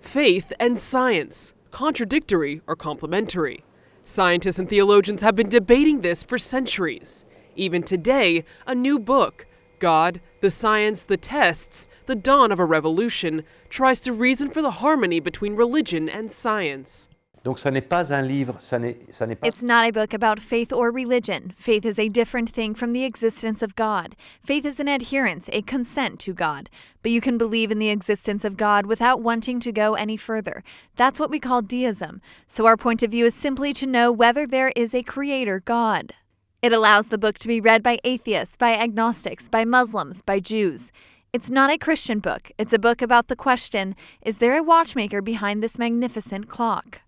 Faith and science, contradictory or complementary? Scientists and theologians have been debating this for centuries. Even today, a new book, God, the Science, the Tests, the Dawn of a Revolution, tries to reason for the harmony between religion and science. Donc ça n'est pas un livre, ça n'est pas... It's not a book about faith or religion. Faith is a different thing from the existence of God. Faith is an adherence, a consent to God. But you can believe in the existence of God without wanting to go any further. That's what we call deism. So our point of view is simply to know whether there is a creator God. It allows the book to be read by atheists, by agnostics, by Muslims, by Jews. It's not a Christian book. It's a book about the question, is there a watchmaker behind this magnificent clock?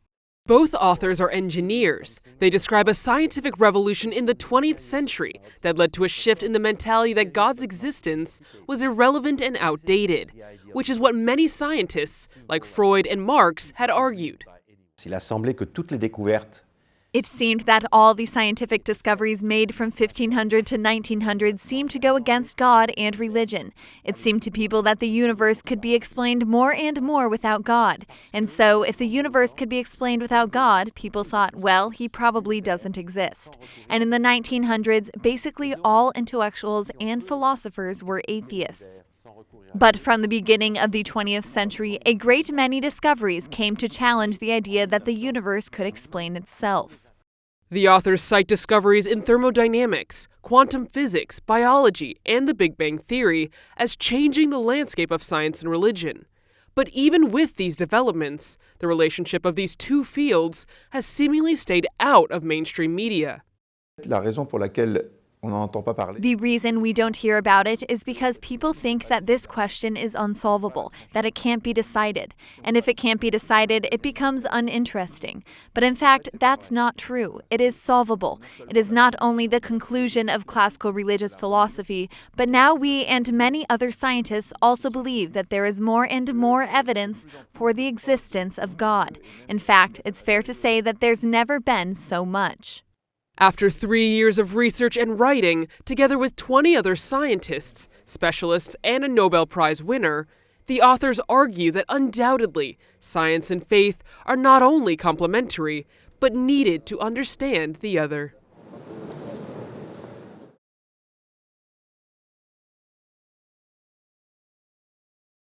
Both authors are engineers. They describe a scientific revolution in the 20th century that led to a shift in the mentality that God's existence was irrelevant and outdated, which is what many scientists, like Freud and Marx, had argued. Il a semblé que toutes les découvertes It seemed that all the scientific discoveries made from 1500 to 1900 seemed to go against God and religion. It seemed to people that the universe could be explained more and more without God. And so, if the universe could be explained without God, people thought, well, he probably doesn't exist. And in the 1900s, basically all intellectuals and philosophers were atheists. But from the beginning of the 20th century, a great many discoveries came to challenge the idea that the universe could explain itself. The authors cite discoveries in thermodynamics, quantum physics, biology, and the Big Bang Theory as changing the landscape of science and religion. But even with these developments, the relationship of these two fields has seemingly stayed out of mainstream media. La raison pour laquelle on n'en entend pas parler. The reason we don't hear about it is because people think that this question is unsolvable, that it can't be decided. And if it can't be decided, it becomes uninteresting. But in fact, that's not true. It is solvable. It is not only the conclusion of classical religious philosophy, but now we and many other scientists also believe that there is more and more evidence for the existence of God. In fact, it's fair to say that there's never been so much. After 3 years of research and writing, together with 20 other scientists, specialists, and a Nobel Prize winner, the authors argue that undoubtedly science and faith are not only complementary, but needed to understand the other.